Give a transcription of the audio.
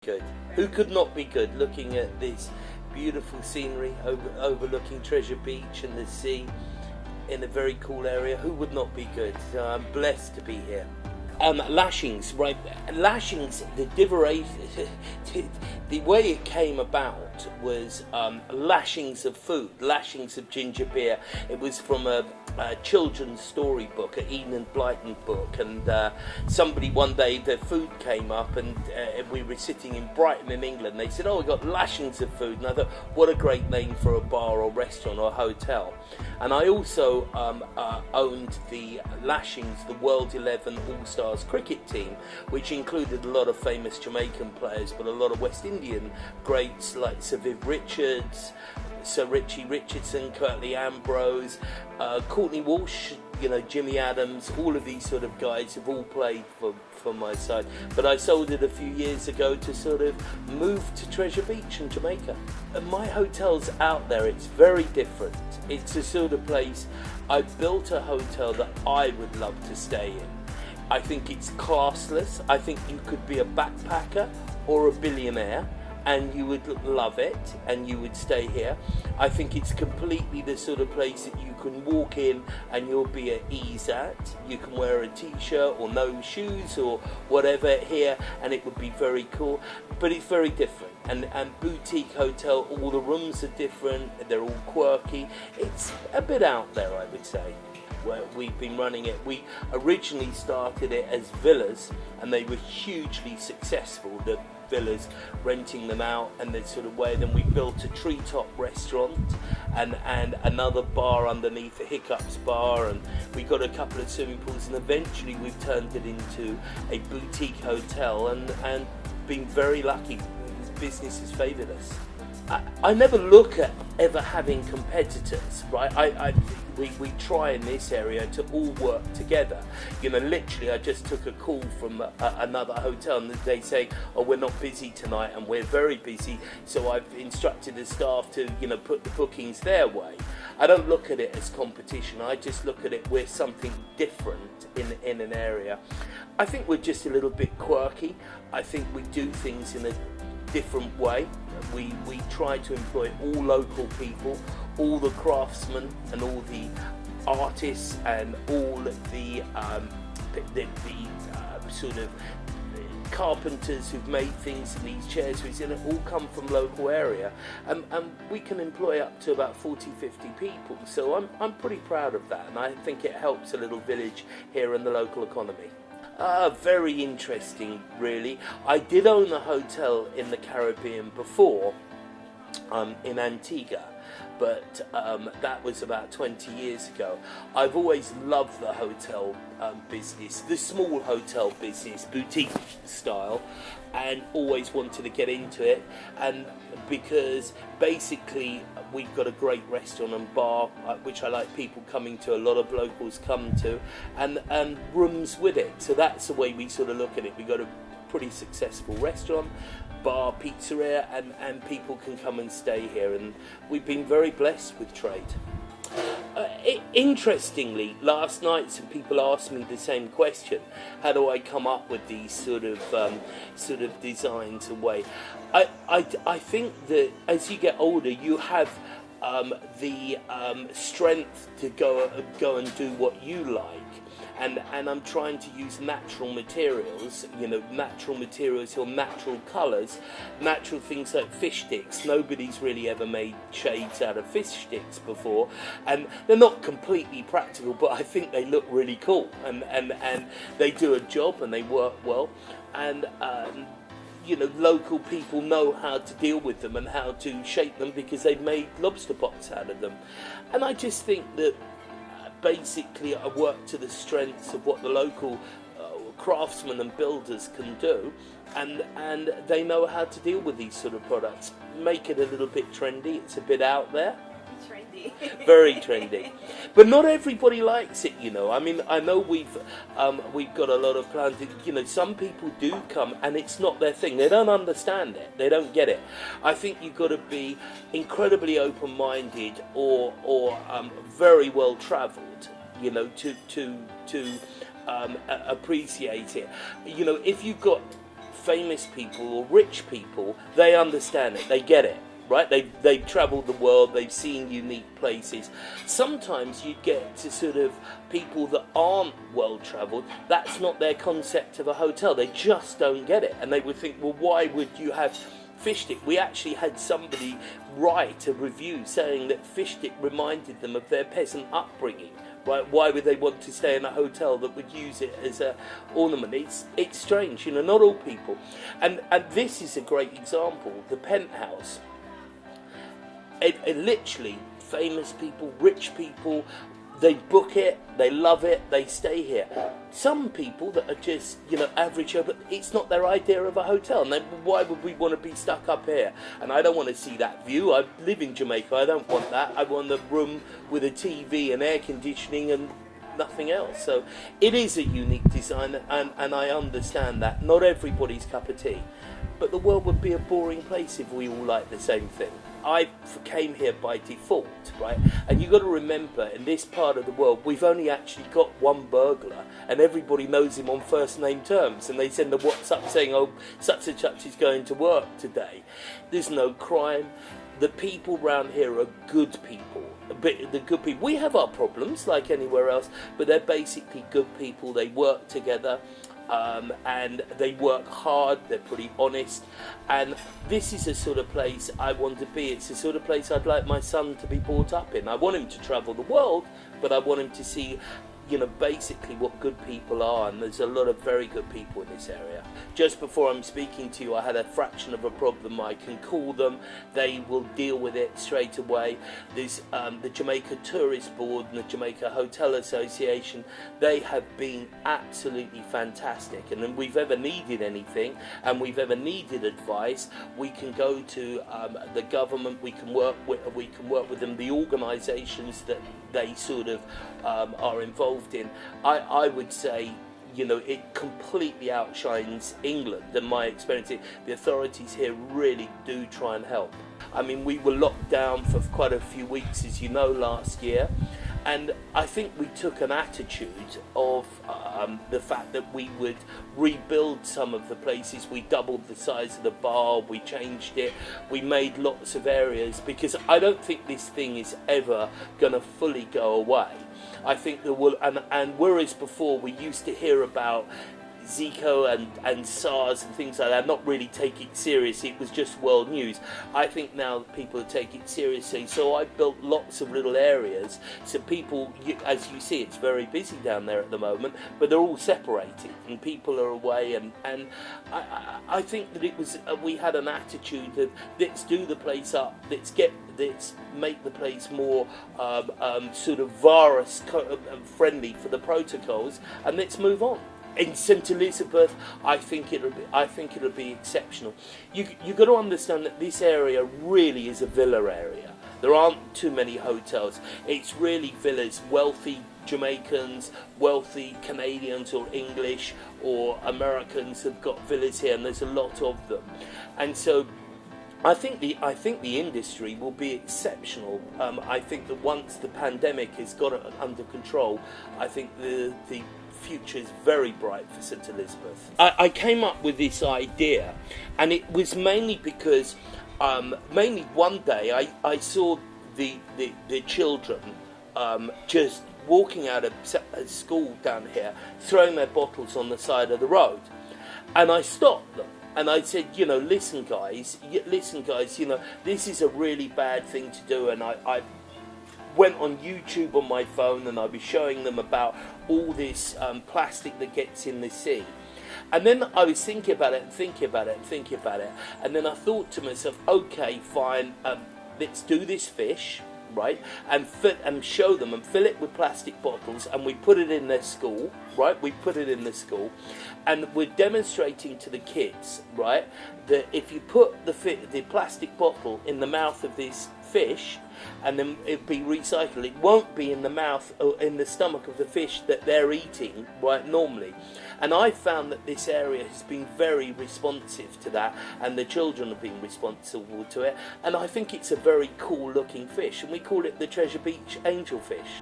Good. Who could not be good looking at this beautiful scenery overlooking Treasure Beach and the sea in a very cool area? Who would not be good? So I'm blessed to be here. Lashings, right? Lashings, the way it came about was lashings of food, lashings of ginger beer. It was from a children's storybook, an Enid Blyton book, and somebody one day, their food came up, and we were sitting in Brighton in England. They said, "Oh, we got lashings of food," and I thought, what a great name for a bar or restaurant or hotel. And I also owned the Lashings, the World 11 All-Stars cricket team, which included a lot of famous Jamaican players, but a lot of West Indian greats like Sir Viv Richards, Sir Richie Richardson, Curtly Ambrose, Courtney Walsh, Jimmy Adams. All of these sort of guys have all played for my side. But I sold it a few years ago to sort of move to Treasure Beach in Jamaica. And my hotel's out there. It's very different. It's a sort of place. I built a hotel that I would love to stay in. I think it's classless. I think you could be a backpacker or a billionaire and you would love it and you would stay here. I think it's completely the sort of place that you can walk in and you'll be at ease at. You can wear a t-shirt or no shoes or whatever here and it would be very cool, but it's very different. And boutique hotel, all the rooms are different, they're all quirky. It's a bit out there, I would say, where we've been running it. We originally started it as villas and they were hugely successful, the villas, renting them out and this sort of way. Then we built a treetop restaurant and another bar underneath, a Hiccups bar, and we got a couple of swimming pools, and eventually we've turned it into a boutique hotel and been very lucky. Business has favoured us. I never look at ever having competitors, right? We try in this area to all work together. Literally I just took a call from another hotel and they say, "Oh, we're not busy tonight," and we're very busy, so I've instructed the staff to put the bookings their way. I don't look at it as competition. I just look at it, we're something different in an area. I think we're just a little bit quirky. I think we do things in a different way. We try to employ all local people, all the craftsmen and all the artists and all the sort of carpenters who've made things in these chairs. We said it all come from local area, and we can employ up to about 40-50 people. So I'm pretty proud of that, and I think it helps a little village here in the local economy. Very interesting, really. I did own a hotel in the Caribbean before, in Antigua, but that was about 20 years ago. I've always loved the hotel business, the small hotel business, boutique style, and always wanted to get into it. And because basically we've got a great restaurant and bar, which I like people coming to, a lot of locals come to, and rooms with it. So that's the way we sort of look at it. We've got a pretty successful restaurant, bar, pizzeria, and people can come and stay here, and we've been very blessed with trade. Interestingly, last night some people asked me the same question: how do I come up with these sort of designs and way? I think that as you get older, you have the strength to go and do what you like. And I'm trying to use natural materials, or natural colours, natural things like fish sticks. Nobody's really ever made shades out of fish sticks before, and they're not completely practical, but I think they look really cool, and they do a job and they work well, and local people know how to deal with them and how to shape them because they've made lobster pots out of them. And I just think that basically I work to the strengths of what the local craftsmen and builders can do, and they know how to deal with these sort of products. Make it a little bit trendy. It's a bit out there. Trendy. Very trendy, but not everybody likes it. I mean, I know we've got a lot of plans. Some people do come and it's not their thing. They don't understand it. They don't get it. I think you've got to be incredibly open-minded or very well travelled, to appreciate it. If you've got famous people or rich people, they understand it, they get it. Right, they've travelled the world, they've seen unique places. Sometimes you get to sort of people that aren't well travelled, that's not their concept of a hotel, they just don't get it. And they would think, well, why would you have fish stick? We actually had somebody write a review saying that fish stick reminded them of their peasant upbringing. Right? Why would they want to stay in a hotel that would use it as an ornament? It's strange, you know, not all people. And this is a great example, the Penthouse. It literally, famous people, rich people, they book it, they love it, they stay here. Some people that are just, you know, average, but it's not their idea of a hotel. And then why would we want to be stuck up here? And I don't want to see that view. I live in Jamaica, I don't want that. I want a room with a TV and air conditioning and nothing else. So it is a unique design, and I understand that. Not everybody's cup of tea. But the world would be a boring place if we all liked the same thing. I came here by default, right? And you've got to remember, in this part of the world, we've only actually got one burglar, and everybody knows him on first name terms, and they send a WhatsApp saying, oh, such and such is going to work today. There's no crime. The people around here are good people. The good people. We have our problems like anywhere else, but they're basically good people. They work together. And they work hard, they're pretty honest, and this is a sort of place I want to be. It's the sort of place I'd like my son to be brought up in. I want him to travel the world, but I want him to see, you know, basically what good people are, and there's a lot of very good people in this area. Just before I'm speaking to you, I had a fraction of a problem. I can call them, they will deal with it straight away. There's the Jamaica Tourist Board and the Jamaica Hotel Association. They have been absolutely fantastic, and if we've ever needed anything and we've ever needed advice, we can go to the government, we can work with them, the organisations that they sort of are involved in. I would say, you know, it completely outshines England, and my experience, the authorities here really do try and help. I mean, we were locked down for quite a few weeks, as you know, last year, and I think we took an attitude of the fact that we would rebuild some of the places. We doubled the size of the bar, we changed it, we made lots of areas, because I don't think this thing is ever going to fully go away. I think there will, and whereas before we used to hear about Zika and SARS and things like that, not really take it seriously, it was just world news. I think now people take it seriously, so I built lots of little areas, so people, as you see, it's very busy down there at the moment, but they're all separated and people are away, and I think that it was, we had an attitude of, let's do the place up, let's make the place more sort of virus friendly for the protocols, and let's move on. In St Elizabeth, I think it'll be exceptional. You got to understand that this area really is a villa area. There aren't too many hotels. It's really villas. Wealthy Jamaicans, wealthy Canadians or English or Americans have got villas here, and there's a lot of them. And so I think the industry will be exceptional. I think that once the pandemic has got it under control, I think the future is very bright for St Elizabeth. I came up with this idea, and it was mainly because mainly one day I saw the children just walking out of school down here, throwing their bottles on the side of the road, and I stopped them. And I said, you know, listen guys, you know, this is a really bad thing to do. And I went on YouTube on my phone, and I was showing them about all this plastic that gets in the sea. And then I was thinking about it, and then I thought to myself, okay, fine, let's do this fish, right, and show them and fill it with plastic bottles, and we put it in their school, right, and we're demonstrating to the kids, right, that if you put the plastic bottle in the mouth of this fish, and then it'll be recycled, it won't be in the mouth or in the stomach of the fish that they're eating, right, normally. And I found that this area has been very responsive to that, and the children have been responsible to it, and I think it's a very cool looking fish, and we call it the Treasure Beach angelfish.